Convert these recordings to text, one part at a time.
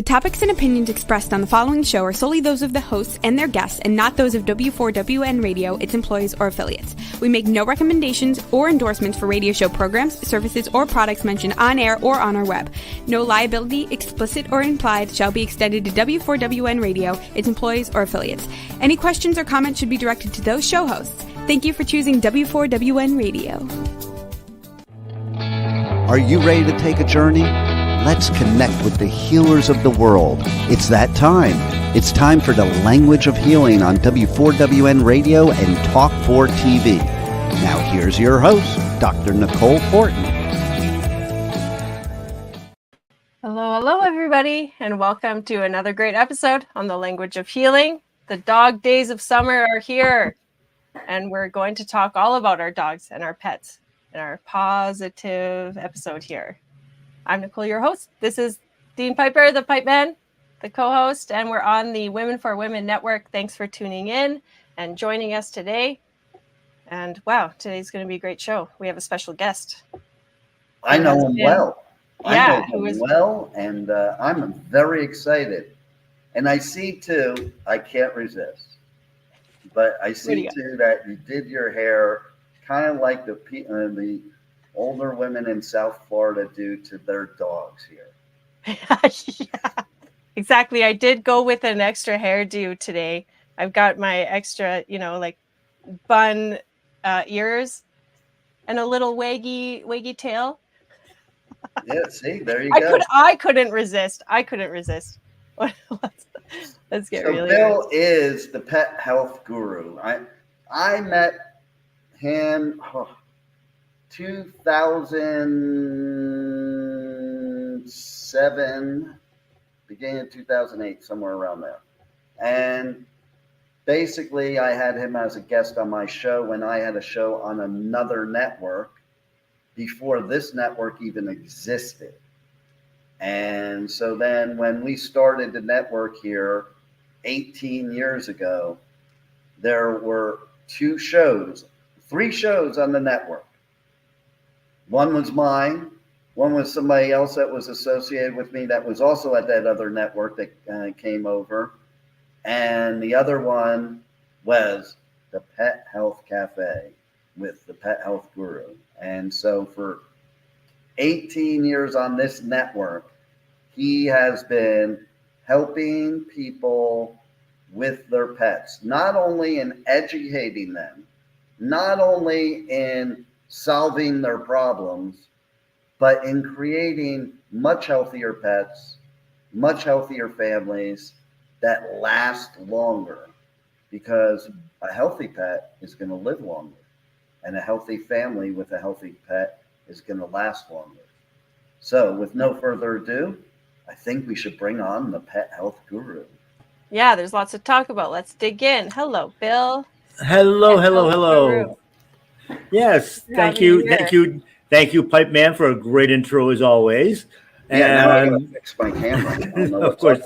topics and opinions expressed on the following show are solely those of the hosts and their guests and not those of W4WN Radio, its employees, or affiliates. We make no recommendations or endorsements for radio show programs, services, or products mentioned on air or on our web. No liability, explicit or implied, shall be extended to W4WN Radio, its employees, or affiliates. Any questions or comments should be directed to those show hosts. Thank you for choosing W4WN Radio. Are you ready to take a journey? Let's connect with the healers of the world. It's that time. It's time for the Language of Healing on W4WN Radio and Talk 4 TV. Now here's your host, Dr. Nicole Fortin. Hello, everybody, and welcome to another great episode on the Language of Healing. The dog days of summer are here, and we're going to talk all about our dogs and our pets in our positive episode here. I'm Nicole, your host. This is Dean Piper, the Pipe Man, the co-host, and we're on the Women for Women Network. Thanks for tuning in and joining us today. And wow, today's going to be a great show. We have a special guest. I know him well. Yeah, I know him well, and I'm very excited. And I see too, I can't resist, but I see too that you did your hair kind of like the older women in South Florida do to their dogs here. Yeah, exactly. I did go with an extra hairdo today. I've got my extra, like bun ears and a little waggy tail. Yeah, see, there you go. I couldn't resist. Let's get really Bill nice. is the pet health guru. I met him 2007, beginning of 2008, somewhere around there. And basically, I had him as a guest on my show when I had a show on another network before this network even existed. And so then when we started the network here 18 years ago, there were three shows on the network. One was mine. One was somebody else that was associated with me that was also at that other network that came over. And the other one was the Pet Health Café with the Pet Health Guru. And so for 18 years on this network, he has been helping people with their pets, not only in educating them, not only in solving their problems, but in creating much healthier pets, much healthier families that last longer, because a healthy pet is going to live longer, and a healthy family with a healthy pet is going to last longer. So with no further ado, I think we should bring on the Pet Health Guru. Yeah, there's lots to talk about. Let's dig in. Hello, Bill. Hello. Yes, thank you, Pipe Man, for a great intro as always. Yeah, now I gotta fix my camera. Of course.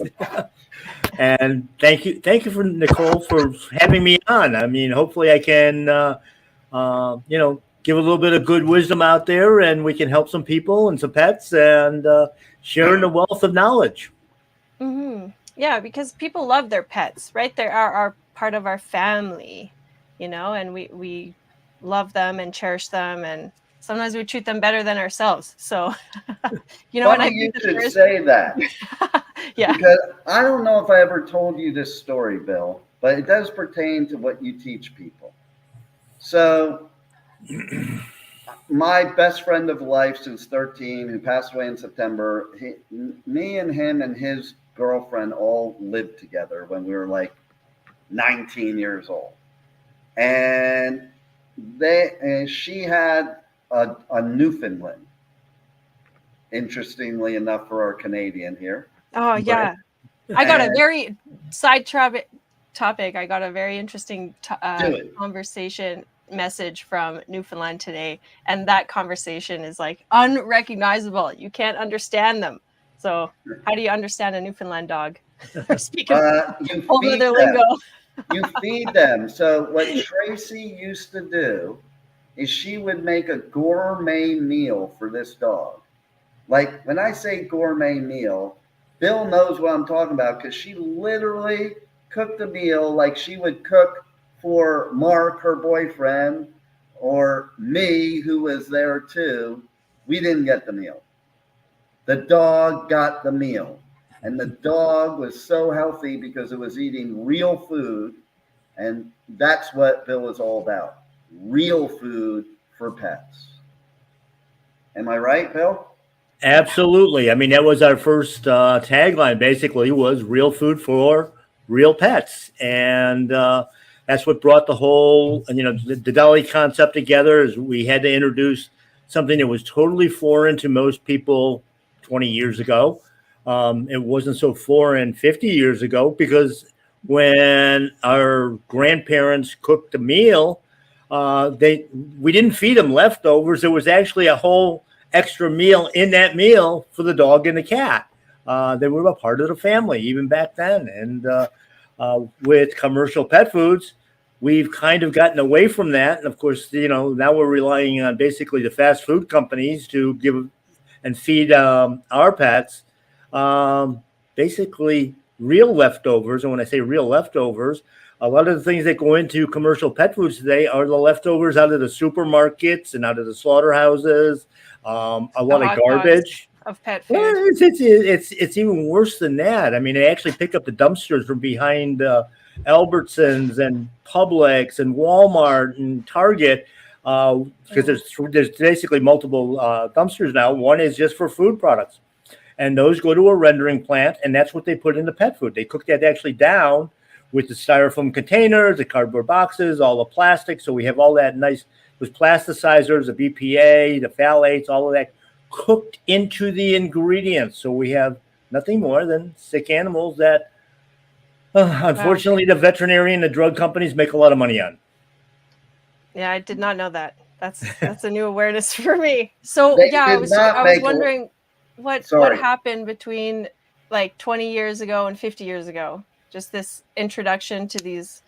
And thank you for Nicole for having me on. I mean, hopefully I can, give a little bit of good wisdom out there, and we can help some people and some pets, and sharing the wealth of knowledge. Mm-hmm. Yeah, because people love their pets, right? They are part of our family, and we love them and cherish them, and sometimes we treat them better than ourselves. So, you should say that. Yeah. Because I don't know if I ever told you this story, Bill, but it does pertain to what you teach people. So, my best friend of life since 13, who passed away in September, me and him and his girlfriend all lived together when we were like 19 years old. And she had a Newfoundland, interestingly enough for our Canadian here. Oh, yeah. I got a very side topic. I got a very interesting conversation message from Newfoundland today. And that conversation is like unrecognizable. You can't understand them. So how do you understand a Newfoundland dog? They're speaking over their lingo. You feed them. So what Tracy used to do is she would make a gourmet meal for this dog. Like when I say gourmet meal, Bill knows what I'm talking about because she literally cooked a meal like she would cook for Mark, her boyfriend, or me, who was there too. We didn't get the meal. The dog got the meal. And the dog was so healthy because it was eating real food. And that's what Bill is all about. Real food for pets. Am I right, Bill? Absolutely. I mean, that was our first tagline, basically, was real food for real pets. And that's what brought the whole, the deli concept together. Is we had to introduce something that was totally foreign to most people 20 years ago. It wasn't so foreign 50 years ago because when our grandparents cooked a meal, we didn't feed them leftovers. There was actually a whole extra meal in that meal for the dog and the cat. They were a part of the family even back then. And with commercial pet foods, we've kind of gotten away from that. And of course, now we're relying on basically the fast food companies to give and feed our pets basically real leftovers. And when I say real leftovers, a lot of the things that go into commercial pet foods today are the leftovers out of the supermarkets and out of the slaughterhouses. A lot of garbage of pet food. Well, it's even worse than that. I mean, they actually pick up the dumpsters from behind Albertsons and Publix and Walmart and Target because there's basically multiple dumpsters now. One is just for food products, and those go to a rendering plant, and that's what they put in the pet food. They cook that actually down with the styrofoam containers, the cardboard boxes, all the plastic. So we have all that nice, those plasticizers, the BPA, the phthalates, all of that cooked into the ingredients. So we have nothing more than sick animals that, unfortunately, the veterinarian, the drug companies make a lot of money on. Yeah, I did not know that. That's a new awareness for me. So I was wondering what happened between like 20 years ago and 50 years ago. Just this introduction to these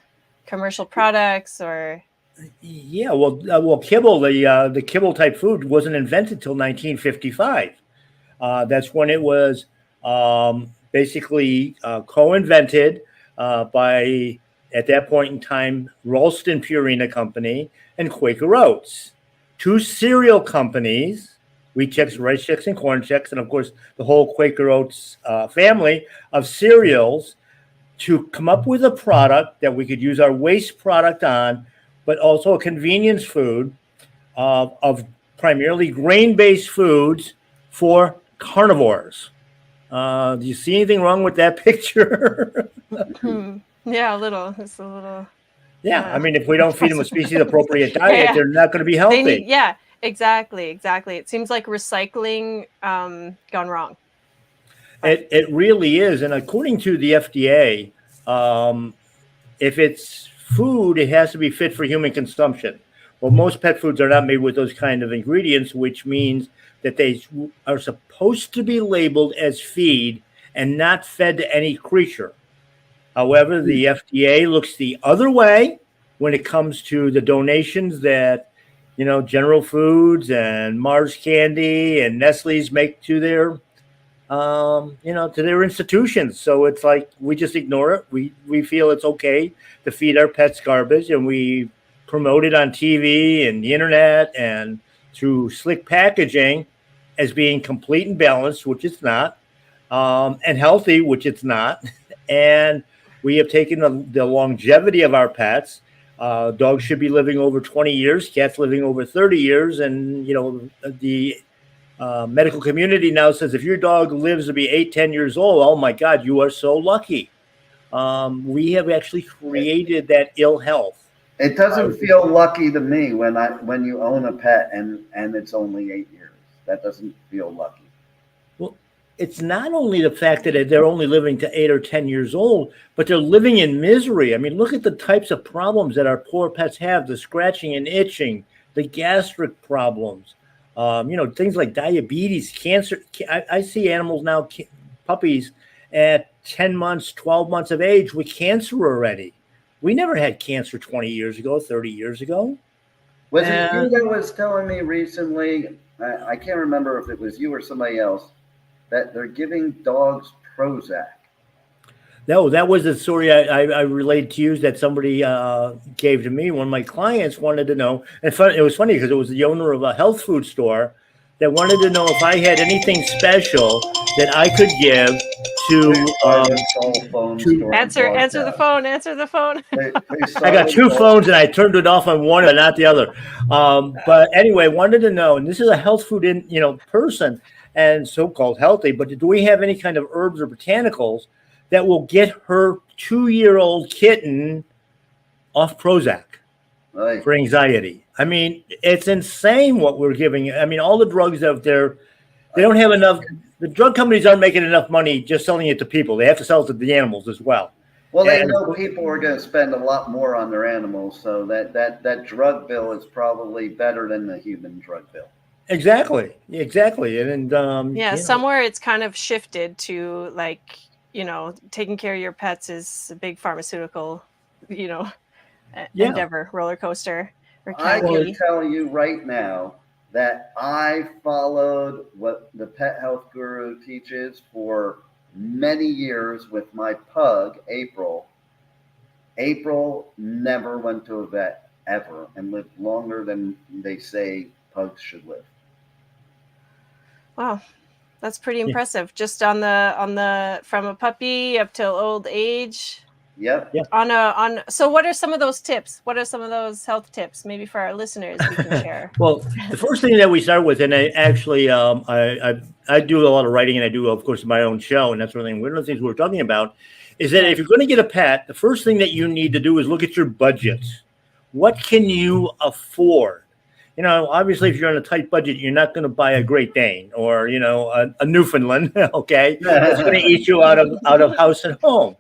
commercial products, or kibble, the kibble type food wasn't invented till 1955. That's when it was basically co-invented by, at that point in time, Ralston Purina Company and Quaker Oats, two cereal companies, Wheat Chex, Rice Chex, and Corn Chex, and of course the whole Quaker Oats family of cereals, to come up with a product that we could use our waste product on, but also a convenience food of primarily grain-based foods for carnivores. Do you see anything wrong with that picture? Yeah, a little. It's a little. Yeah, I mean, if we don't feed them a species-appropriate diet, they're not going to be healthy. Exactly. It seems like recycling gone wrong. It really is. And according to the FDA, if it's food, it has to be fit for human consumption. Well, most pet foods are not made with those kind of ingredients, which means that they are supposed to be labeled as feed and not fed to any creature. However, the FDA looks the other way when it comes to the donations that, General Foods and Mars Candy and Nestle's make to their to their institutions. So it's like we just ignore it. We feel it's okay to feed our pets garbage, and we promote it on TV and the internet and through slick packaging as being complete and balanced, which it's not, and healthy, which it's not. And we have taken the longevity of our pets. Dogs should be living over 20 years, cats living over 30 years, and the medical community now says if your dog lives to be 8-10 years old, oh my God, you are so lucky. We have actually created that ill health. It doesn't feel lucky to me when you own a pet and it's only 8 years. That doesn't feel lucky. Well, it's not only the fact that they're only living to 8 or 10 years old, but they're living in misery. I mean, look at the types of problems that our poor pets have: the scratching and itching, the gastric problems. Things like diabetes, cancer. I see animals now, puppies at 10 months, 12 months of age with cancer already. We never had cancer 20 years ago, 30 years ago. Was it you that was telling me recently, I can't remember if it was you or somebody else, that they're giving dogs Prozac. No, that was the story I relayed to you that somebody gave to me. One of my clients wanted to know, and it was funny because it was the owner of a health food store that wanted to know if I had anything special that I could give Answer the phone. I got two phones and I turned it off on one and not the other. But anyway, wanted to know, and this is a health food person and so-called healthy, but do we have any kind of herbs or botanicals that will get her 2-year-old kitten off Prozac for anxiety? I mean, it's insane what we're giving. I mean, all the drugs out there, they don't have enough. The drug companies aren't making enough money just selling it to people. They have to sell it to the animals as well. Well, they know people are going to spend a lot more on their animals, so that drug bill is probably better than the human drug bill. Exactly. And somewhere it's kind of shifted to like, taking care of your pets is a big pharmaceutical, endeavor, roller coaster. I can tell you right now that I followed what the Pet Health Guru teaches for many years with my pug, April. April never went to a vet ever and lived longer than they say pugs should live. Wow. That's pretty impressive. Just on the from a puppy up till old age. Yep. So what are some of those tips? What are some of those health tips maybe for our listeners we can share? Well, the first thing that we start with, and I actually I do a lot of writing and I do, of course, my own show and that sort of thing. One of the things we're talking about is that if you're going to get a pet, the first thing that you need to do is look at your budget. What can you afford? Obviously, if you're on a tight budget, you're not going to buy a Great Dane or, a Newfoundland, okay? That's going to eat you out of house and home.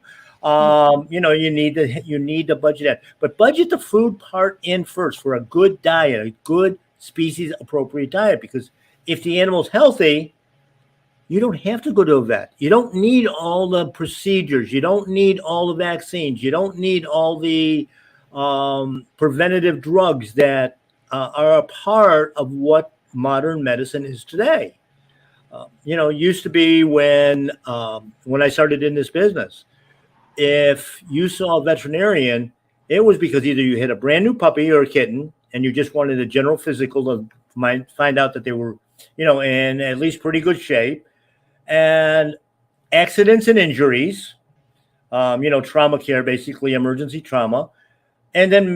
You need to budget that. But budget the food part in first for a good diet, a good species-appropriate diet, because if the animal's healthy, you don't have to go to a vet. You don't need all the procedures. You don't need all the vaccines. You don't need all the preventative drugs that are a part of what modern medicine is today. Used to be when I started in this business, if you saw a veterinarian, it was because either you had a brand new puppy or a kitten and you just wanted a general physical to find out that they were, in at least pretty good shape, and accidents and injuries, trauma care, basically emergency trauma. And then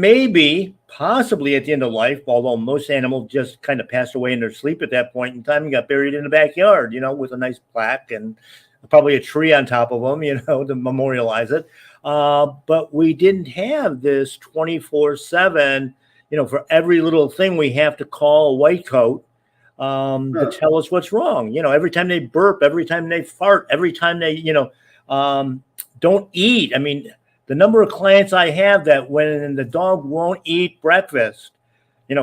possibly at the end of life, although most animals just kind of passed away in their sleep at that point in time and got buried in the backyard, with a nice plaque and probably a tree on top of them, to memorialize it. But we didn't have this 24/7, for every little thing we have to call a white coat to tell us what's wrong. Every time they burp, every time they fart, every time they, don't eat. I mean, the number of clients I have that when the dog won't eat breakfast,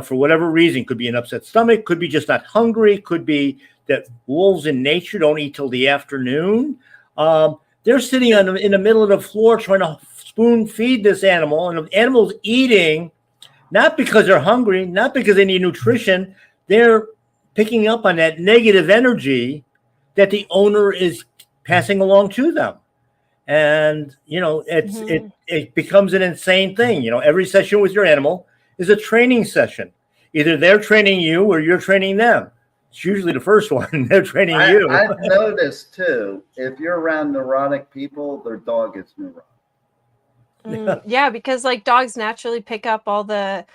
for whatever reason, could be an upset stomach, could be just not hungry, could be that wolves in nature don't eat till the afternoon. They're sitting in the middle of the floor trying to spoon feed this animal, and the animal's eating not because they're hungry, not because they need nutrition. They're picking up on that negative energy that the owner is passing along to them. And, it becomes an insane thing. Every session with your animal is a training session. Either they're training you or you're training them. It's usually the first one. They're training you. I've noticed too, if you're around neurotic people, their dog is neurotic. Yeah, because like dogs naturally pick up all the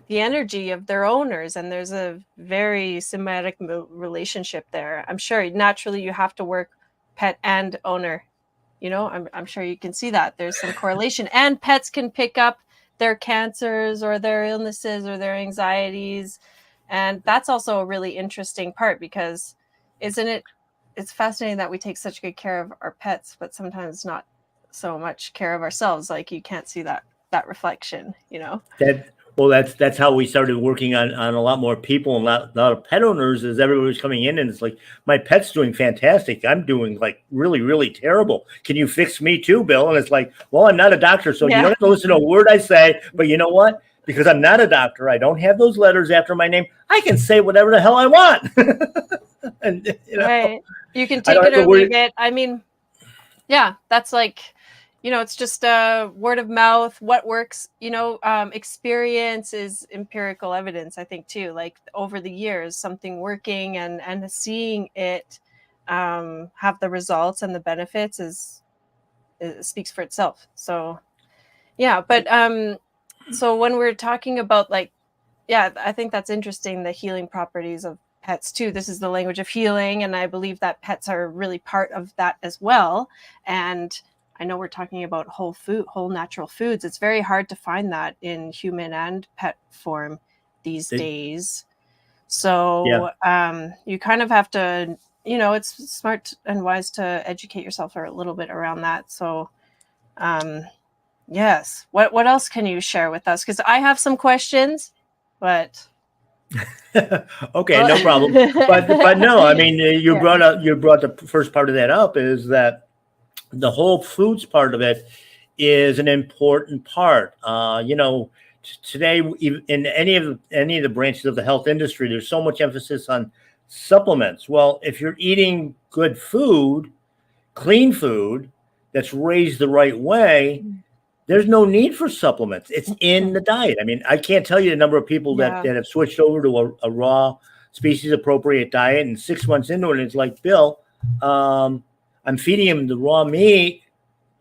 energy of their owners, and there's a very symbiotic relationship there. I'm sure naturally you have to work pet and owner. I'm sure you can see that there's some correlation, and pets can pick up their cancers or their illnesses or their anxieties. And that's also a really interesting part, because it's fascinating that we take such good care of our pets, but sometimes not so much care of ourselves. Like you can't see that reflection, That's how we started working on a lot more people and a lot of pet owners, as everybody was coming in and it's like, my pet's doing fantastic. I'm doing like really, really terrible. Can you fix me too, Bill? And it's like, well, I'm not a doctor, so you don't have to listen to a word I say, but you know what? Because I'm not a doctor, I don't have those letters after my name. I can say whatever the hell I want. And right. You can take it or leave it. I mean, Yeah, that's like, it's just word of mouth, what works, experience is empirical evidence, I think, too. Like over the years, something working and seeing it have the results and the benefits it speaks for itself. So, yeah. But so when we're talking about like, yeah, I think that's interesting, the healing properties of pets too. This is the language of healing, and I believe that pets are really part of that as well. And I know we're talking about whole natural foods. It's very hard to find that in human and pet form these days. So you kind of have to, it's smart and wise to educate yourself a little bit around that. So yes, what else can you share with us? Because I have some questions, but Okay, no problem. But no, I mean, you brought the first part of that up, is that the whole foods part of it is an important part. Today, in any of the branches of the health industry, there's so much emphasis on supplements. Well, if you're eating good food, clean food that's raised the right way, there's no need for supplements. It's in the diet. I mean, I can't tell you the number of people that have switched over to a raw, species appropriate diet, and 6 months into it, it's like, Bill, I'm feeding him the raw meat.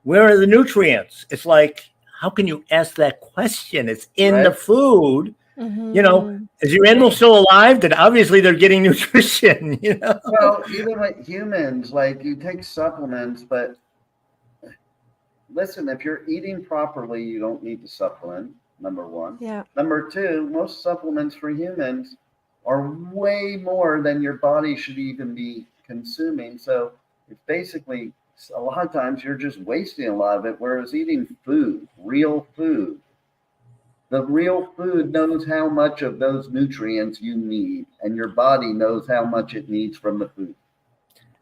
Where are the nutrients? It's like, how can you ask that question? It's in the food. Is your animal still alive? Then obviously they're getting nutrition. Well, even with humans, like you take supplements, but listen, if you're eating properly, you don't need to supplement, number one. Yeah. Number two, most supplements for humans are way more than your body should even be consuming. So it's basically, a lot of times you're just wasting a lot of it, whereas eating food, real food, the real food knows how much of those nutrients you need, and your body knows how much it needs from the food.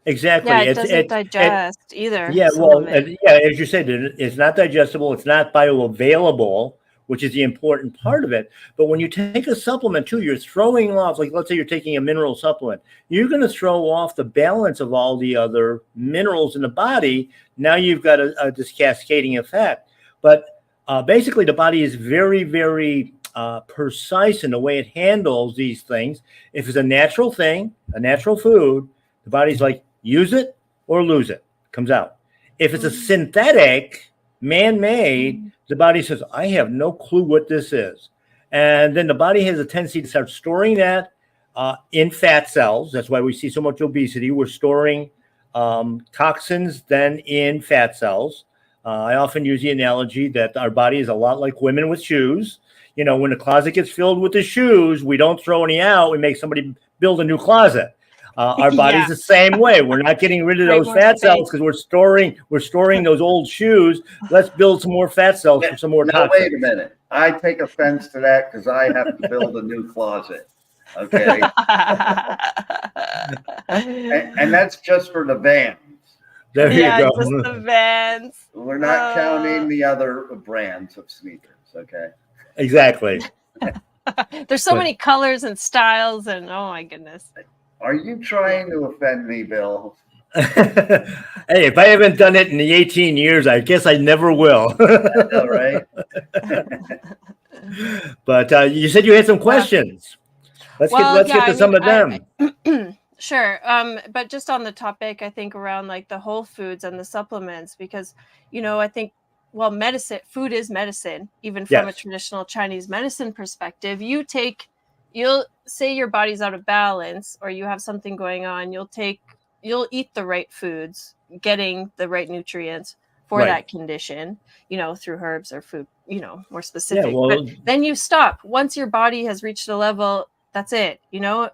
Exactly. Yeah, it doesn't digest either. Yeah, well, as you said, it's not digestible. It's not bioavailable, which is the important part of it. But when you take a supplement too, you're throwing off, like let's say you're taking a mineral supplement, you're going to throw off the balance of all the other minerals in the body. Now you've got this cascading effect. But basically, the body is very, very precise in the way it handles these things. If it's a natural thing, a natural food, the body's like, use it or lose it, comes out. If it's a synthetic, man-made, the body says, I have no clue what this is. And then the body has a tendency to start storing that in fat cells. That's why we see so much obesity. We're storing toxins then in fat cells. I often use the analogy that our body is a lot like women with shoes. When the closet gets filled with the shoes, we don't throw any out. We make somebody build a new closet. Our body's the same way. We're not getting rid of those fat cells because we're storing those old shoes. Let's build some more fat cells for some more toxins. Wait a minute. I take offense to that because I have to build a new closet. Okay. and that's just for the Vans. There you go. Just the Vans. We're not counting the other brands of sneakers. Okay. Exactly. There's so many colors and styles, and oh my goodness. Are you trying to offend me, Bill? Hey, if I haven't done it in the 18 years, I guess I never will. I know, right? But you said you had some questions. Let's get to some of them. Sure. But just on the topic, I think around like the whole foods and the supplements, because, I think, food is medicine, even from a traditional Chinese medicine perspective. You'll say your body's out of balance or you have something going on. You'll eat the right foods, getting the right nutrients for that condition, through herbs or food, more specific. Yeah, well, but then you stop once your body has reached a level. That's it,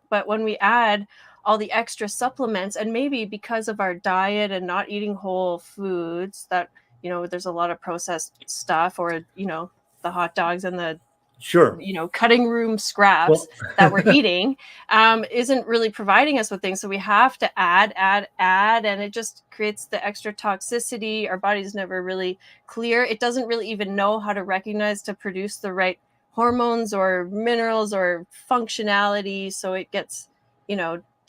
but when we add all the extra supplements, and maybe because of our diet and not eating whole foods, that, there's a lot of processed stuff, or, the hot dogs and the cutting room scraps that we're eating isn't really providing us with things. So we have to add, and it just creates the extra toxicity. Our body's never really clear. It doesn't really even know how to recognize to produce the right hormones or minerals or functionality. So it gets,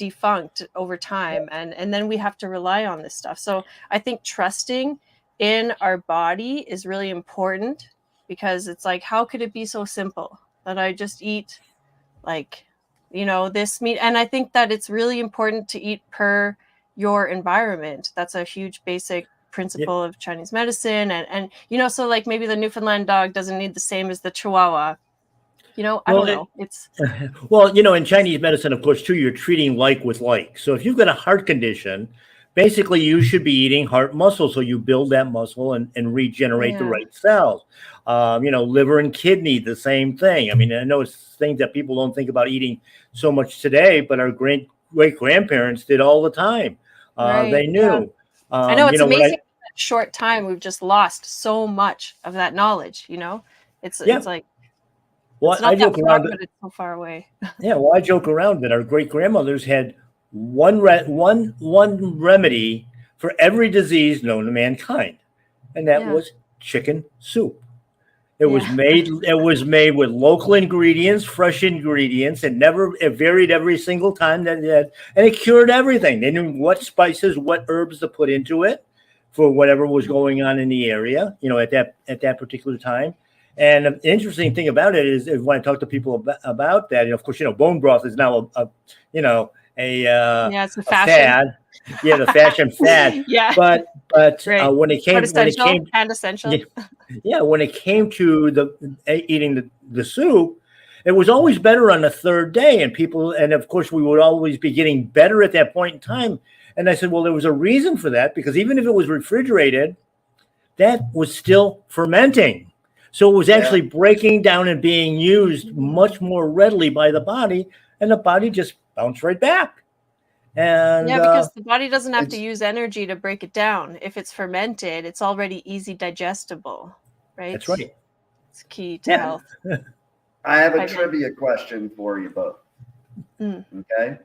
defunct over time, and then we have to rely on this stuff. So I think trusting in our body is really important, because it's like, how could it be so simple that I just eat like, this meat? And I think that it's really important to eat per your environment. That's a huge basic principle of Chinese medicine. And so like maybe the Newfoundland dog doesn't need the same as the Chihuahua. I don't know. It's well, in Chinese medicine, of course, too, you're treating like with like. So if you've got a heart condition, basically you should be eating heart muscle, so you build that muscle and regenerate the right cells. Liver and kidney, the same thing. I mean, I know it's things that people don't think about eating so much today, but our great grandparents did all the time. They knew. Yeah. I know, it's amazing. In that short time, we've just lost so much of that knowledge. It's like, well, it's not I joke around, but it's so far away. Yeah, well, I joke around that our great grandmothers had one remedy for every disease known to mankind, and that was chicken soup. It was made with local ingredients, fresh ingredients, and it varied every single time that it had, and it cured everything. They knew what spices, what herbs to put into it for whatever was going on in the area, at that particular time. And the interesting thing about it is, when I talk to people about that, of course, bone broth is now it's a fashion fad. Yeah, the fashion fad. Yeah. But when it came to eating the soup, it was always better on the third day, and of course we would always be getting better at that point in time. And I said, well, there was a reason for that, because even if it was refrigerated, that was still fermenting. So it was actually breaking down and being used much more readily by the body, and the body just bounced right back. And because the body doesn't have to use energy to break it down. If it's fermented, it's already easy digestible, right? That's right. It's key to health. I have a trivia question for you both. Okay.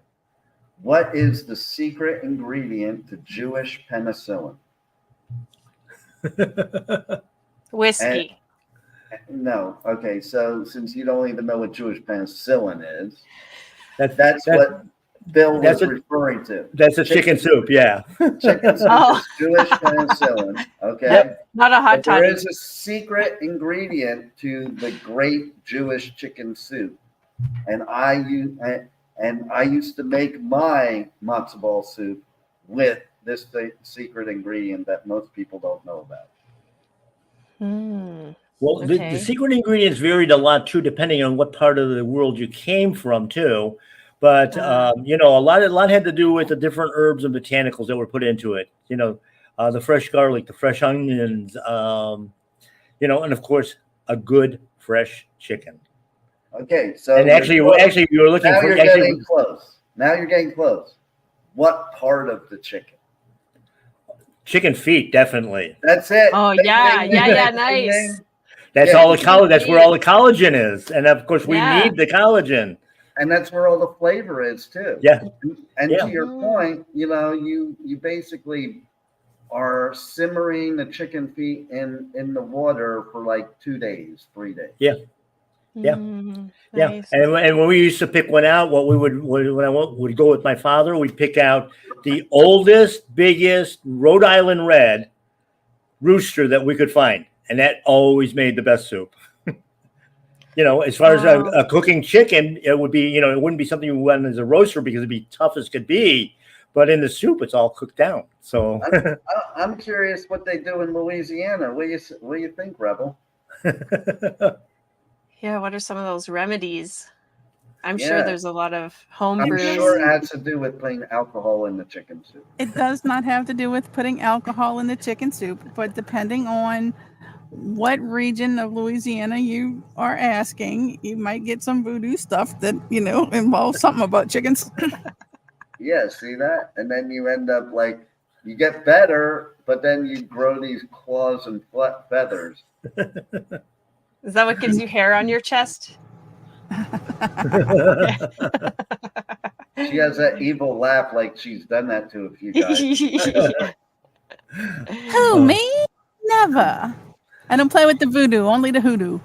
What is the secret ingredient to Jewish penicillin? Whiskey. No. Okay. So since you don't even know what Jewish penicillin is, that's what Bill was referring to. That's a chicken soup. Yeah. Chicken soup is Jewish penicillin. Okay. Yep. Not a hot toddy. There is a secret ingredient to the great Jewish chicken soup, and I used to make my matzo ball soup with this secret ingredient that most people don't know about. Well, the secret ingredients varied a lot too, depending on what part of the world you came from too. But a lot had to do with the different herbs and botanicals that were put into it. The fresh garlic, the fresh onions, and of course a good fresh chicken. Okay, so and actually, we were looking now for. You're getting close. Now you're getting close. What part of the chicken? Chicken feet, definitely. That's it. Oh, nice. That's all the collagen. That's where all the collagen is, and of course, we need the collagen. And that's where all the flavor is too. Yeah. And to your point, you basically are simmering the chicken feet in the water for like 2 days, 3 days. Yeah. Yeah. Nice. And when we used to pick one out, when I would go with my father, we'd pick out the oldest, biggest Rhode Island red rooster that we could find. And that always made the best soup. As far as a cooking chicken, it would be, it wouldn't be something you want as a roaster because it'd be tough as could be. But in the soup, it's all cooked down. So I'm curious what they do in Louisiana. What do you think, Rebel? Yeah, what are some of those remedies? I'm sure there's a lot of home brews. I'm sure it has to do with putting alcohol in the chicken soup. It does not have to do with putting alcohol in the chicken soup, but depending on what region of Louisiana you are asking, you might get some voodoo stuff that, involves something about chickens. Yeah, see that? And then you end up like, you get better, but then you grow these claws and feathers. Is that what gives you hair on your chest? She has that evil laugh like she's done that to a few guys. Who, me? Never. I don't play with the voodoo, only the hoodoo.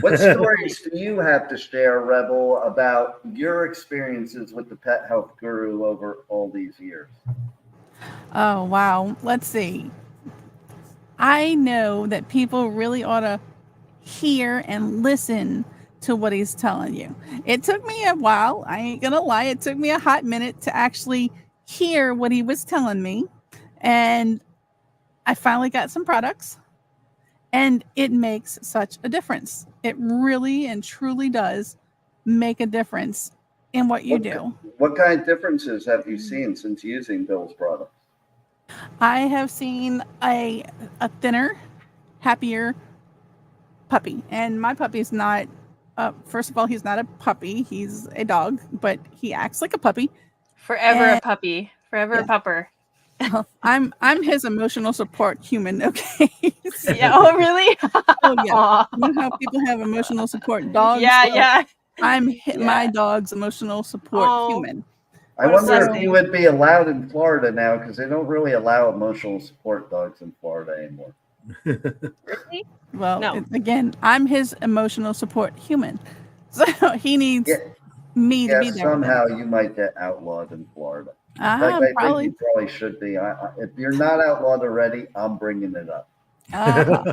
What stories do you have to share, Rebel, about your experiences with the pet health guru over all these years? Oh, wow. Let's see. I know that people really ought to hear and listen to what he's telling you. It took me a while. I ain't going to lie. It took me a hot minute to actually hear what he was telling me. And I finally got some products, and it makes such a difference. It really and truly does make a difference in what you do. What kind of differences have you seen since using Bill's products? I have seen a thinner, happier puppy. And my puppy's not, first of all, he's not a puppy. He's a dog, but he acts like a puppy. Forever a puppy. Forever a pupper. I'm his emotional support human, okay? So, yeah. Oh, really? Oh, yeah. You know how people have emotional support dogs? Yeah, well, yeah. I'm my dog's emotional support human. I wonder if you would be allowed in Florida now, because they don't really allow emotional support dogs in Florida anymore. Really? Well, no. Again, I'm his emotional support human. So he needs me to be there. Somehow you might get outlawed in Florida. I think you probably should be. If you're not outlawed already, I'm bringing it up.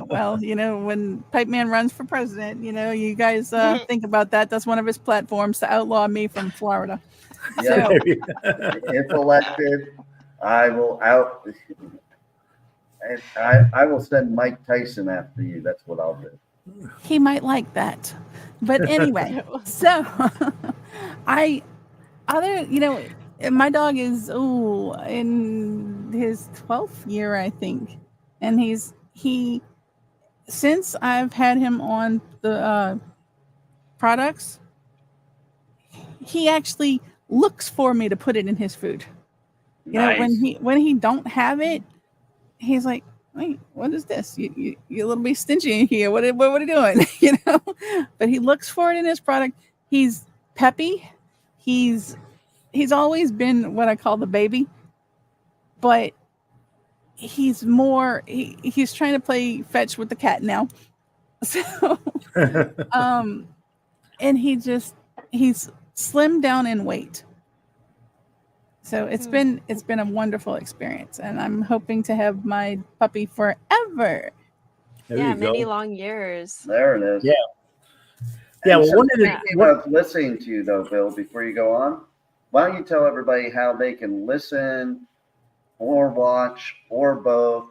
Well, when Pipe Man runs for president, you guys think about that. That's one of his platforms, to outlaw me from Florida. Yeah. So, if elected, I will I will send Mike Tyson after you. That's what I'll do. He might like that. But anyway, so my dog is in his 12th year, I think. And since I've had him on the products, he actually looks for me to put it in his food. Nice. When he don't have it, he's like, "Wait, what is this? You're a little bit stingy in here. What are you doing?" But he looks for it in his product. He's peppy. He's always been what I call the baby, but he's more. He's trying to play fetch with the cat now. So, and he's slimmed down in weight. So it's been a wonderful experience, and I'm hoping to have my puppy forever. Many long years. There it is. Yeah. Yeah. Well, speaking of listening to you, though, Bill, before you go on, why don't you tell everybody how they can listen or watch or both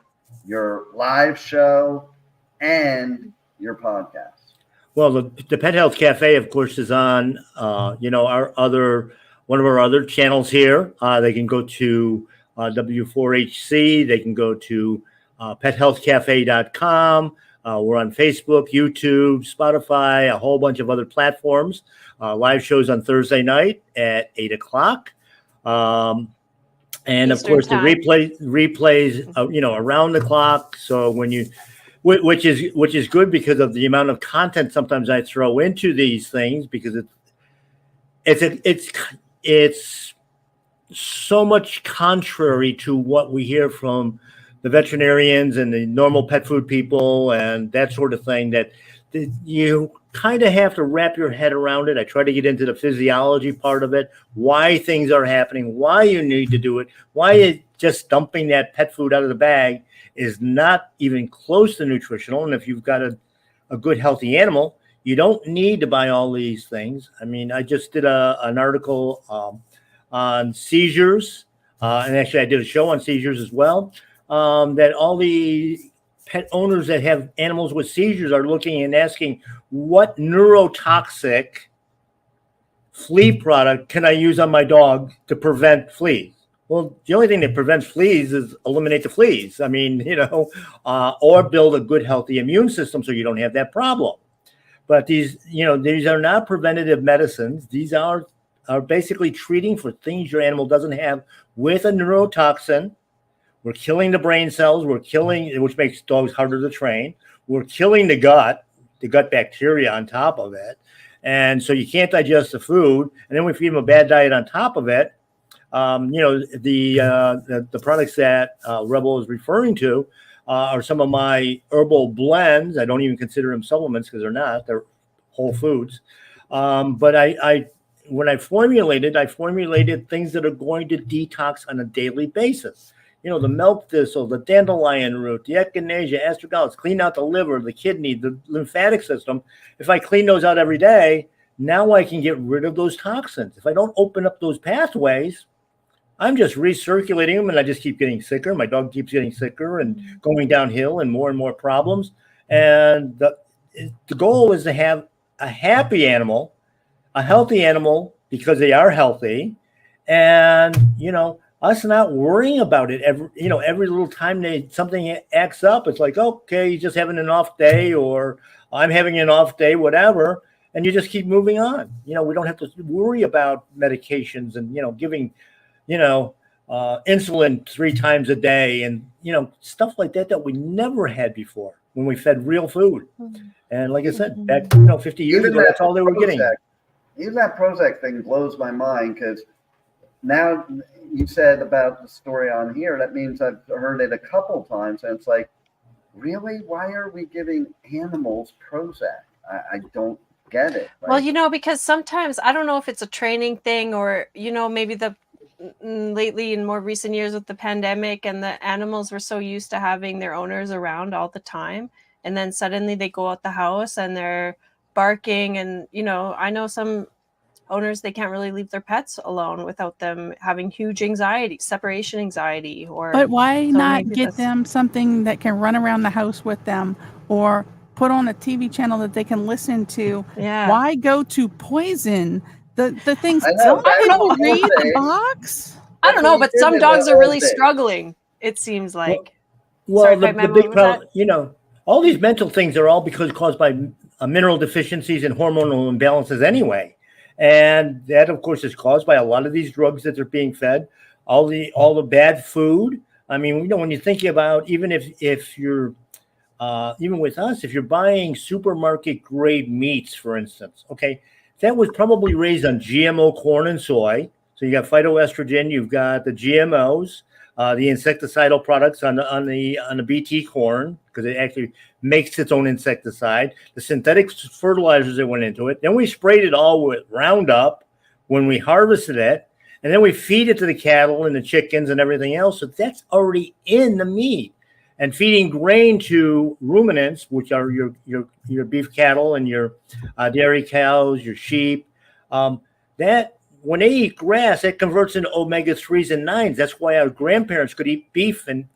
your live show and your podcast? Well, the Pet Health Cafe, of course, is on, one of our other channels here. They can go to W4HC. They can go to PetHealthCafe.com. We're on Facebook, YouTube, Spotify, a whole bunch of other platforms. Live shows on Thursday night at 8:00. And Eastern of course, time. The replays, around the clock. So which is good because of the amount of content sometimes I throw into these things, because it's so much contrary to what we hear from the veterinarians and the normal pet food people and that sort of thing, that you kind of have to wrap your head around it. I try to get into the physiology part of it, why things are happening, why you need to do it, why just dumping that pet food out of the bag is not even close to nutritional. And if you've got a good, healthy animal, you don't need to buy all these things. I mean, I just did an article on seizures, and actually I did a show on seizures as well, that all the pet owners that have animals with seizures are looking and asking, what neurotoxic flea product can I use on my dog to prevent fleas? Well, the only thing that prevents fleas is eliminate the fleas. I mean, or build a good, healthy immune system so you don't have that problem. But these are not preventative medicines. These are basically treating for things your animal doesn't have with a neurotoxin. We're killing the brain cells. Which makes dogs harder to train. We're killing the gut bacteria on top of it. And so you can't digest the food. And then we feed them a bad diet on top of it. The products that Rebel is referring to are some of my herbal blends. I don't even consider them supplements because they're not. They're Whole Foods. But when I formulated things that are going to detox on a daily basis. The milk thistle, the dandelion root, the echinacea, astragalus, clean out the liver, the kidney, the lymphatic system. If I clean those out every day, now I can get rid of those toxins. If I don't open up those pathways, I'm just recirculating them, and I just keep getting sicker. My dog keeps getting sicker and going downhill and more problems. And the goal is to have a happy animal, a healthy animal, because they are healthy, and us not worrying about it every little time something acts up. It's like, okay, you're just having an off day, or I'm having an off day, whatever, and you just keep moving on. We don't have to worry about medications and giving insulin 3 times a day and stuff like that we never had before when we fed real food. And like I said, back 50 years ago, that's all they were getting. Even that Prozac thing blows my mind, because now you said about the story on here, that means I've heard it a couple times, and it's like, really? Why are we giving animals Prozac? I don't get it. Well, because sometimes, I don't know if it's a training thing or, maybe lately in more recent years with the pandemic, and the animals were so used to having their owners around all the time. And then suddenly they go out the house and they're barking. And, I know some owners, they can't really leave their pets alone without them having huge anxiety, separation anxiety. But why not get them something that can run around the house with them, or put on a TV channel that they can listen to? Yeah. Why go to poison? The things. I know, People read the box. I don't know, but some dogs are really struggling, it seems like. Well, the big problem, all these mental things are all caused by mineral deficiencies and hormonal imbalances anyway. And that, of course, is caused by a lot of these drugs that are being fed, all the bad food. I mean, when you're thinking about, even if you're, even with us, if you're buying supermarket grade meats, for instance, okay, that was probably raised on GMO corn and soy. So you got phytoestrogen, you've got the GMOs, the insecticidal products on the BT corn, because it actually makes its own insecticide, the synthetic fertilizers that went into it. Then we sprayed it all with Roundup when we harvested it, and then we feed it to the cattle and the chickens and everything else. So that's already in the meat. And feeding grain to ruminants, which are your beef cattle and your dairy cows, your sheep, that when they eat grass, it converts into omega-3s and 9s. That's why our grandparents could eat beef and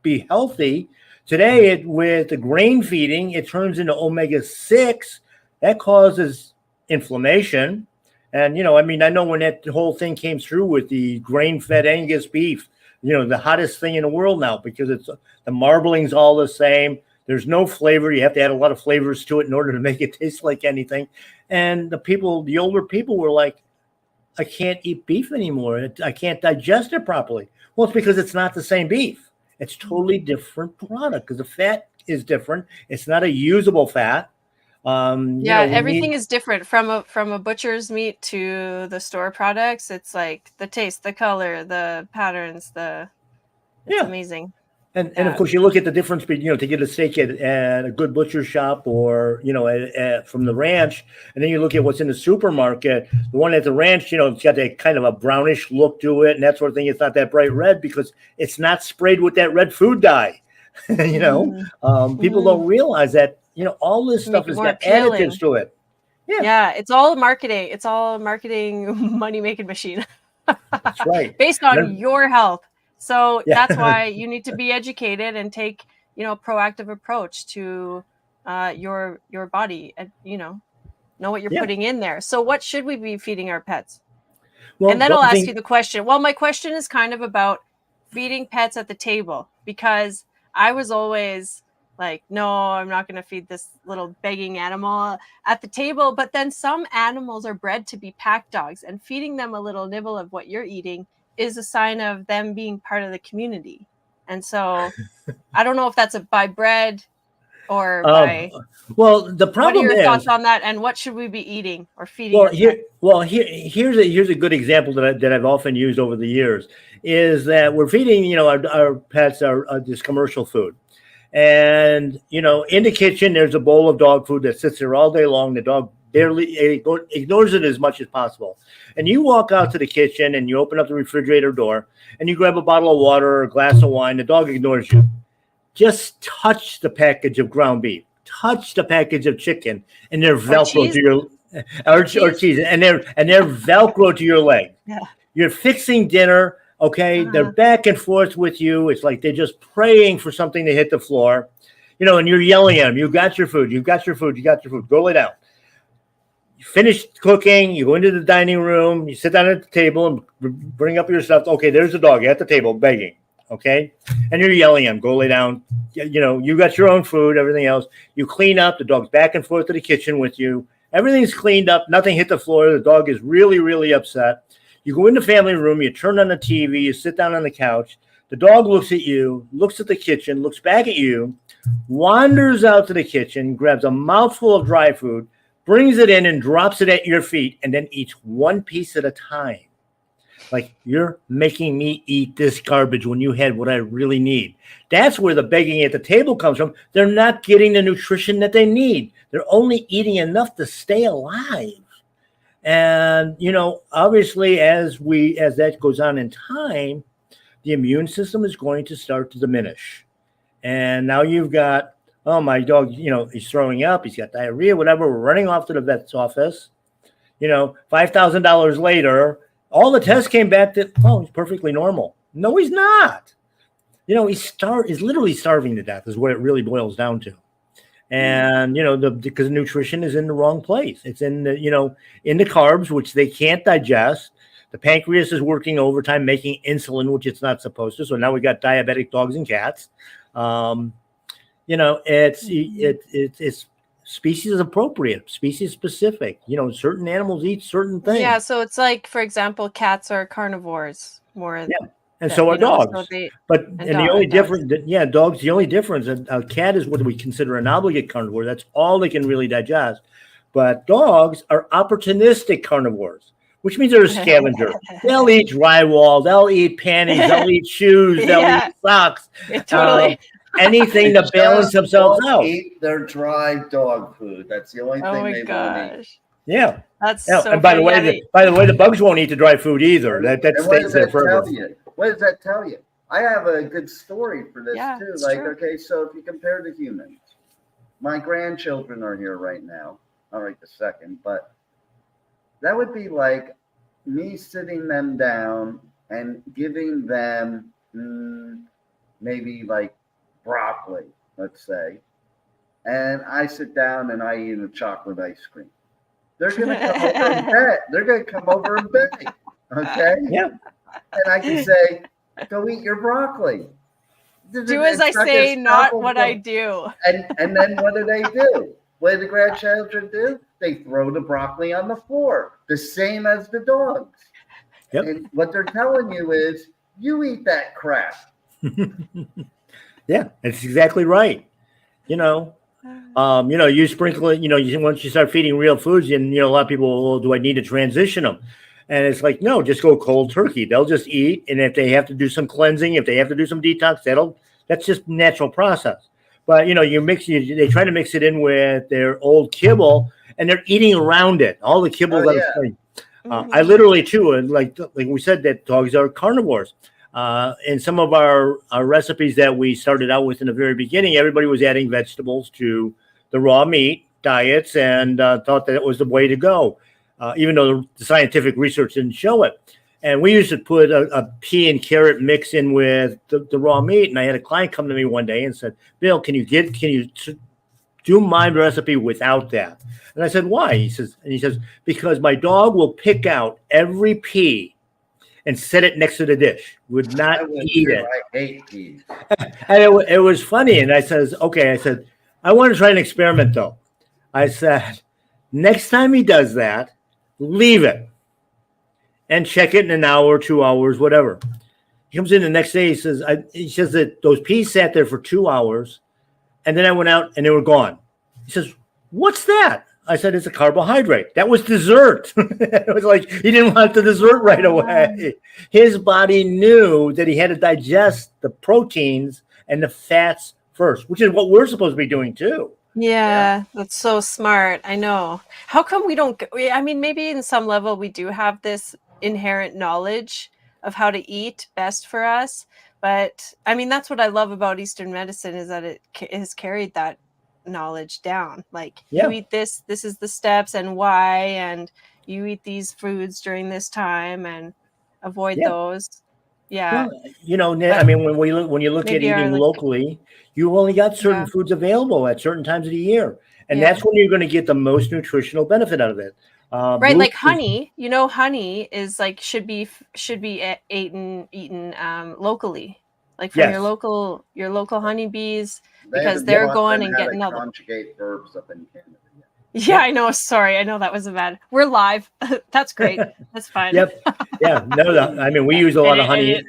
be healthy. Today, with the grain feeding, it turns into omega-6. That causes inflammation. And, I know when that whole thing came through with the grain-fed Angus beef, the hottest thing in the world now, because the marbling's all the same. There's no flavor. You have to add a lot of flavors to it in order to make it taste like anything. And the older people were like, I can't eat beef anymore. I can't digest it properly. Well, it's because it's not the same beef. It's totally different product, because the fat is different. It's not a usable fat. Everything is different from a butcher's meat to the store products. It's like the taste, the color, the patterns, it's amazing. And of course, you look at the difference between, to get a steak at a good butcher shop or, from the ranch, and then you look at what's in the supermarket. The one at the ranch, it's got that kind of a brownish look to it and that sort of thing. It's not that bright red because it's not sprayed with that red food dye. People don't realize that, all this stuff has got additives to it. Yeah, it's all marketing. It's all a marketing money-making machine. That's right. Based on your health. So that's why you need to be educated and take, proactive approach to your body and, know what you're putting in there. So what should we be feeding our pets? Well, and then I'll ask you the question. Well, my question is kind of about feeding pets at the table, because I was always like, no, I'm not going to feed this little begging animal at the table. But then some animals are bred to be pack dogs, and feeding them a little nibble of what you're eating is a sign of them being part of the community. And so I don't know if that's by bread or by. Well, the problem what are your thoughts on that, and what should we be eating or feeding? Here's a good example that I've often used over the years, is that we're feeding, our pets this commercial food. And, in the kitchen, there's a bowl of dog food that sits there all day long. The dog barely ignores it as much as possible. And you walk out to the kitchen and you open up the refrigerator door and you grab a bottle of water or a glass of wine. The dog ignores you. Just touch the package of ground beef, touch the package of chicken, and they're Velcro to your or cheese, and they're Velcro to your leg. Yeah. You're fixing dinner. Okay, they're back and forth with you. It's like they're just praying for something to hit the floor, and you're yelling at them. You got your food. You got your food. You got your food. Go lay down. You finish cooking. You go into the dining room. You sit down at the table and bring up your stuff. Okay, there's the dog at the table begging. Okay, and you're yelling at him. Go lay down. You got your own food. Everything else. You clean up. The dog's back and forth to the kitchen with you. Everything's cleaned up. Nothing hit the floor. The dog is really, really upset. You go in the family room, you turn on the TV, you sit down on the couch. The dog looks at you, looks at the kitchen, looks back at you, wanders out to the kitchen, grabs a mouthful of dry food, brings it in and drops it at your feet, and then eats one piece at a time. Like, you're making me eat this garbage when you had what I really need. That's where the begging at the table comes from. They're not getting the nutrition that they need. They're only eating enough to stay alive. And, obviously, as that goes on in time, the immune system is going to start to diminish. And now you've got, oh, my dog, he's throwing up, he's got diarrhea, whatever. We're running off to the vet's office. $5,000 later, all the tests came back that, he's perfectly normal. No, he's not. He's literally starving to death is what it really boils down to. And, because nutrition is in the wrong place. It's in the, in the carbs, which they can't digest. The pancreas is working overtime, making insulin, which it's not supposed to. So now we got diabetic dogs and cats. It's species appropriate, species specific. Certain animals eat certain things. Yeah. So it's like, for example, cats are carnivores more. Yeah. And so are dogs. Dogs, the only difference, dogs, the only difference, a cat is what we consider an obligate carnivore. That's all they can really digest. But dogs are opportunistic carnivores, which means they're a scavenger. They'll eat drywall, they'll eat panties, they'll eat shoes, they'll eat socks. Totally. Anything to balance themselves out. Eat their dry dog food. That's the only thing they won't eat. Yeah. That's so and by the way, the bugs won't eat the dry food either. That stays there forever. What does that tell you? I have a good story for this too. Like, true. Okay, so if you compare the humans, my grandchildren are here right now. Not right this second, but that would be like me sitting them down and giving them maybe like broccoli, let's say, and I sit down and I eat a chocolate ice cream. They're gonna come over and beg. They're gonna come over and beg. Okay. Yeah. And I can say, go eat your broccoli. Do as I say, not what I do. And then what do? What do the grandchildren do? They throw the broccoli on the floor, the same as the dogs. Yep. And what they're telling you is, you eat that crap. Yeah, that's exactly right. You sprinkle it, once you start feeding real foods, and, a lot of people, well, do I need to transition them? And it's like, no, just go cold turkey. They'll just eat. And if they have to do some cleansing, if they have to do some detox, that's just natural process. But, they try to mix it in with their old kibble and they're eating around it. All the kibble I literally too, and like we said, that dogs are carnivores. In some of our recipes that we started out with in the very beginning, everybody was adding vegetables to the raw meat diets and thought that it was the way to go. Even though the scientific research didn't show it. And we used to put a pea and carrot mix in with the raw meat. And I had a client come to me one day and said, Bill, can you do my recipe without that? And I said, why? He says, because my dog will pick out every pea and set it next to the dish, would not eat it. I hate peas. And it was funny. And I said, okay, I want to try an experiment though. I said, next time he does that, leave it and check it in an hour, 2 hours, whatever. He comes in the next day. He says that those peas sat there for 2 hours, and then I went out and they were gone. He says, "What's that?" I said, "It's a carbohydrate." That was dessert. It was like he didn't want the dessert right away. His body knew that he had to digest the proteins and the fats first, which is what we're supposed to be doing too. Yeah, that's so smart. I know. How come we don't? I mean, maybe in some level we do have this inherent knowledge of how to eat best for us. But I mean, that's what I love about Eastern medicine is that it has carried that knowledge down. Like you eat this is the steps and why, and you eat these foods during this time and avoid those. Yeah. Well, you know, I mean, when you look at eating locally, you only got certain foods available at certain times of the year, and that's when you're going to get the most nutritional benefit out of it. Right, like honey. You know, honey is like should be eaten locally, like from your local honeybees, because they're going and getting other conjugate verbs up in Canada. Yeah, I know. Sorry, I know that was We're live. That's great. That's fine. Yep. Yeah. No. I mean, we use a lot of honey.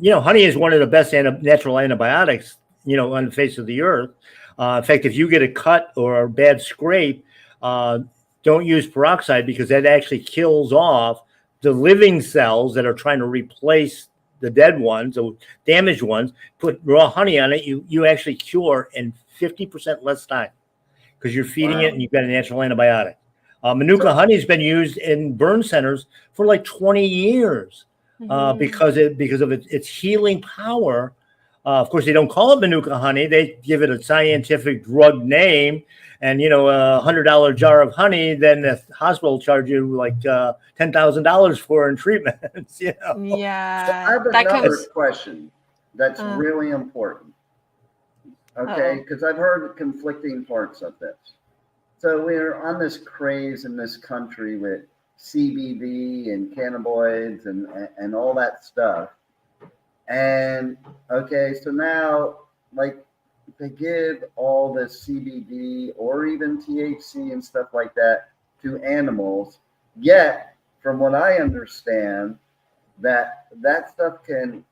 You know, honey is one of the best natural antibiotics, you know, on the face of the earth. In fact, if you get a cut or a bad scrape, don't use peroxide because that actually kills off the living cells that are trying to replace the dead ones or damaged ones. Put raw honey on it, you actually cure in 50% less time because you're feeding it and you've got a natural antibiotic. Manuka honey has been used in burn centers for like 20 years because of its healing power. Of course, they don't call it Manuka honey. They give it a scientific drug name. And, you know, $100 jar of honey, then the hospital will charge you like $10,000 for in treatments. You know? Yeah. So I have another question that's really important. Okay, because I've heard conflicting parts of this. So we're on this craze in this country with CBD and cannabinoids and all that stuff. And okay, so now like they give all this CBD or even THC and stuff like that to animals. Yet, from what I understand, that stuff can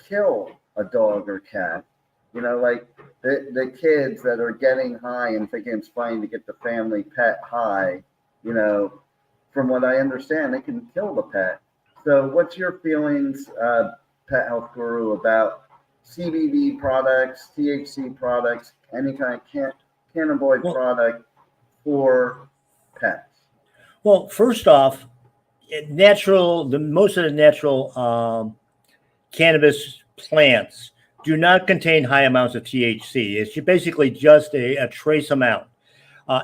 kill a dog or cat. You know, like the kids that are getting high and thinking it's fine to get the family pet high, you know, from what I understand, they can kill the pet. So what's your feelings, Pet Health Guru, about CBD products, THC products, any kind of cannabinoid product for pets? Well, first off, most of the natural cannabis plants do not contain high amounts of THC. It's basically just a trace amount.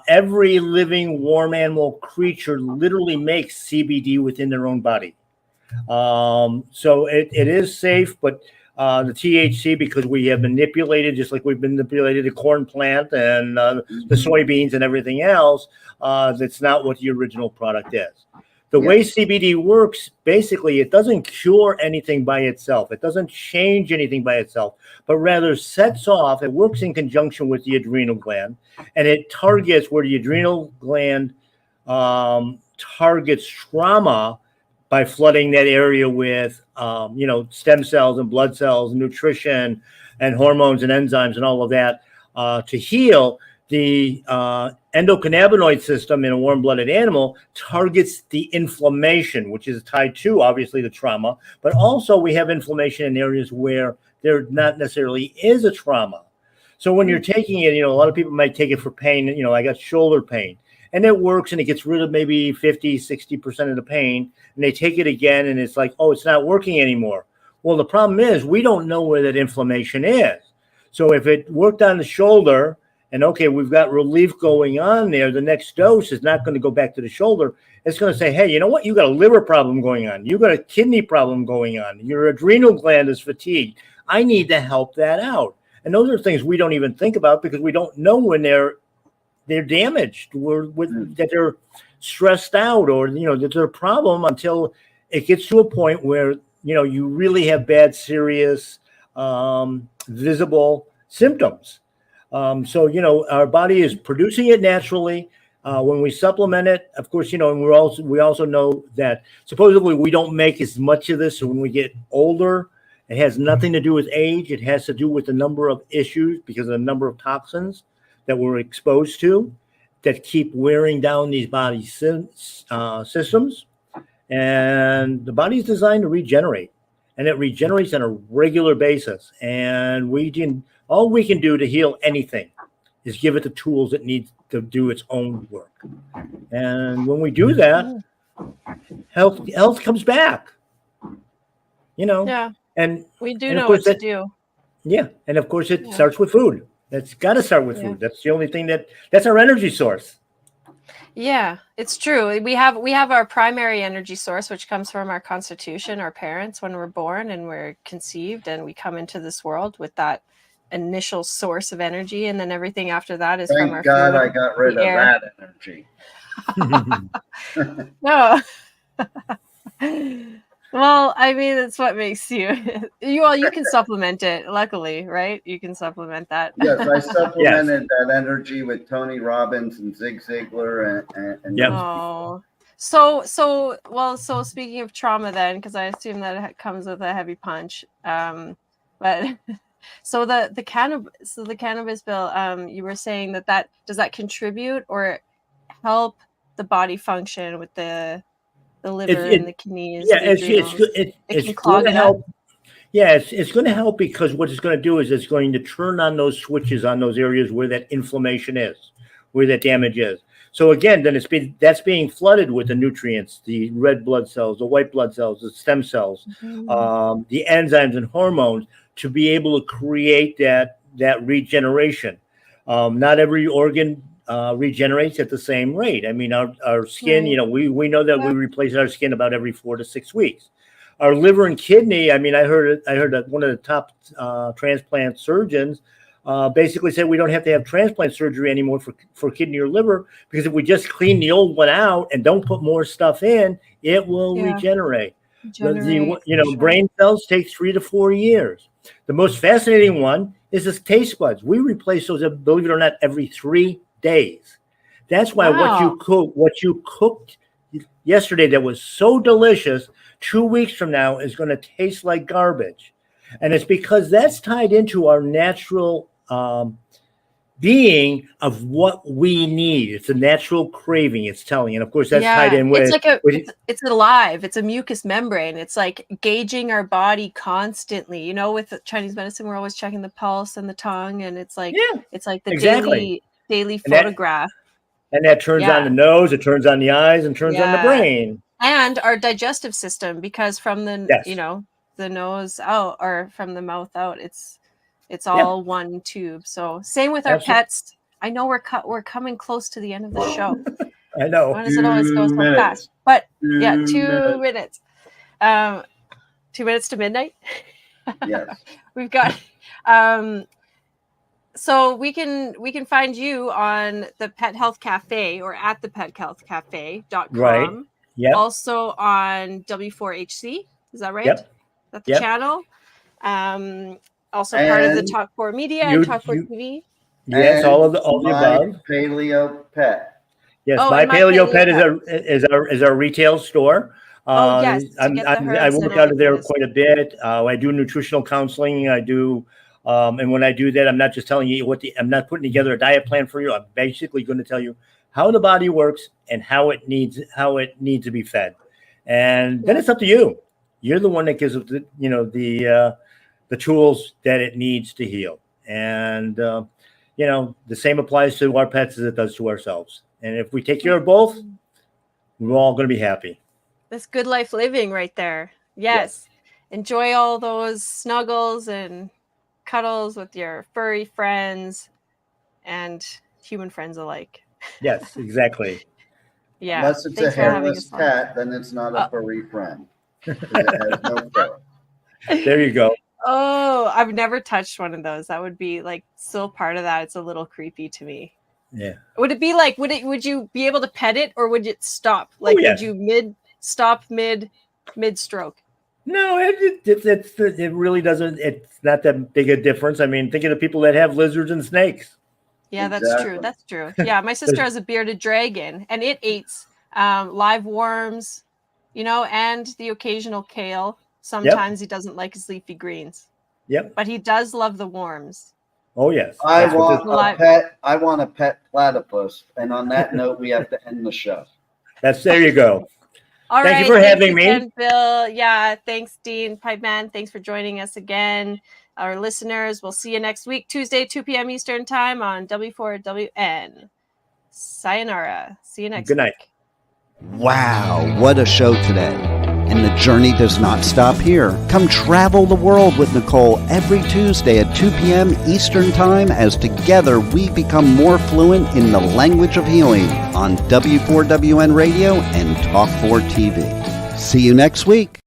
Every living warm animal creature literally makes CBD within their own body. So it is safe, but the THC, because we have manipulated, just like we've manipulated the corn plant and the soybeans and everything else, that's not what the original product is. The way CBD works, basically, it doesn't cure anything by itself. It doesn't change anything by itself, but rather it works in conjunction with the adrenal gland, and it targets where the adrenal gland targets trauma by flooding that area with, stem cells and blood cells, and nutrition and hormones and enzymes and all of that to heal. The endocannabinoid system in a warm-blooded animal targets the inflammation, which is tied to, obviously, the trauma. But also we have inflammation in areas where there not necessarily is a trauma. So when you're taking it, a lot of people might take it for pain. I got shoulder pain. And it works, and it gets rid of maybe 50, 60% of the pain. And they take it again, and it's like, oh, it's not working anymore. Well, the problem is we don't know where that inflammation is. So if it worked on the shoulder, and okay, we've got relief going on there, the next dose is not going to go back to the shoulder. It's going to say, hey, you know what? You got a liver problem going on. You got a kidney problem going on. Your adrenal gland is fatigued. I need to help that out. And those are things we don't even think about because we don't know when they're damaged, that they're stressed out, or that they're a problem until it gets to a point where you really have bad, serious, visible symptoms. So our body is producing it naturally. When we supplement it, of course, and we also know that supposedly we don't make as much of this when we get older. It has nothing to do with age. It has to do with the number of issues because of the number of toxins that we're exposed to that keep wearing down these body systems. And the body is designed to regenerate. and it regenerates on a regular basis. And all we can do to heal anything is give it the tools it needs to do its own work. And when we do that, health comes back. Yeah. And we do and of know course what to do. Yeah, and of course it starts with food. That's got to start with food. That's the only thing that's our energy source. Yeah, it's true. We have our primary energy source, which comes from our constitution, our parents, when we're born and we're conceived, and we come into this world with that initial source of energy, and then everything after that is from our Thank God food, I got rid of air. that energy. No. Well, I mean, it's what makes you. You can supplement it. Luckily, right? You can supplement that. Yes, I supplemented that energy with Tony Robbins and Zig Ziglar and Yep. Oh, so speaking of trauma, then, because I assume that it comes with a heavy punch. But so the cannabis bill. You were saying that does that contribute or help the body function with the liver and the kidneys? Yeah, the adrenals? it's can clog going to it up? help. Yeah, it's going to help because what it's going to do is it's going to turn on those switches on those areas where that inflammation is, where that damage is. So again, then that's being flooded with the nutrients, the red blood cells, the white blood cells, the stem cells, the enzymes and hormones to be able to create that regeneration. Not every organ regenerates at the same rate. I mean, our skin, we know that we replace our skin about every 4 to 6 weeks. Our liver and kidney, I mean, I heard that one of the top transplant surgeons basically said we don't have to have transplant surgery anymore for kidney or liver, because if we just clean the old one out and don't put more stuff in, it will regenerate. Brain cells take 3 to 4 years. The most fascinating one is the taste buds. We replace those, believe it or not, every 3 days. That's why what you cooked yesterday that was so delicious 2 weeks from now is going to taste like garbage. And it's because that's tied into our natural being of what we need. It's a natural craving, it's telling. And of course, that's tied in with... It's alive. It's a mucous membrane. It's like gauging our body constantly. With Chinese medicine, we're always checking the pulse and the tongue. And it's like, it's like the daily photograph. And that turns on the nose, it turns on the eyes, and turns on the brain. And our digestive system, because from the the nose out or from the mouth out, it's all one tube. So same with our pets. I know we're coming close to the end of the show. I know. Why does it always go so fast? But 2 minutes. 2 minutes to midnight. Yes. We've got so we can find you on the Pet Health Cafe or at the pethealthcafe.com. Right. Yeah. Also on W4HC. Is that right? Yep. That's the channel. Also part of the Talk 4 Media and Talk 4 TV. Yes, all of the above. Paleo Pet. Yes, My Paleo Pet is our retail store. Yes. I work out of there quite a bit. I do nutritional counseling. I do, and when I do that, I'm not just telling you I'm not putting together a diet plan for you. I'm basically going to tell you how the body works and how it needs to be fed, and then it's up to you. You're the one that gives it the tools that it needs to heal, and the same applies to our pets as it does to ourselves. And if we take care of both, we're all going to be happy. That's good life living right there. Yes. Enjoy all those snuggles and cuddles with your furry friends and human friends alike. Yes, exactly. Yeah. Unless it's a hairless cat, then it's not a furry friend. It has no fur. There you go. Oh, I've never touched one of those. That would be like still part of that. It's a little creepy to me. Yeah. Would it be like, would you be able to pet it, or would it stop? Like, would you mid stroke? No, it really doesn't. It's not that big a difference. I mean, think of the people that have lizards and snakes. Yeah, that's true. Yeah, my sister has a bearded dragon, and it eats live worms, and the occasional kale. Sometimes he doesn't like his leafy greens. Yep. But he does love the worms. Oh yes. I want a pet platypus. And on that note, we have to end the show. There you go. All Thank right. you for Thanks having me. again, Bill. Yeah. Thanks, Dean. Pipe Man. Thanks for joining us again. Our listeners, we'll see you next week, Tuesday, 2 p.m. Eastern Time on W4WN. Sayonara. See you next Good night. week. Wow, what a show today. And the journey does not stop here. Come travel the world with Nicole every Tuesday at 2 p.m. Eastern Time as together we become more fluent in the language of healing on W4WN Radio and Talk4 TV. See you next week.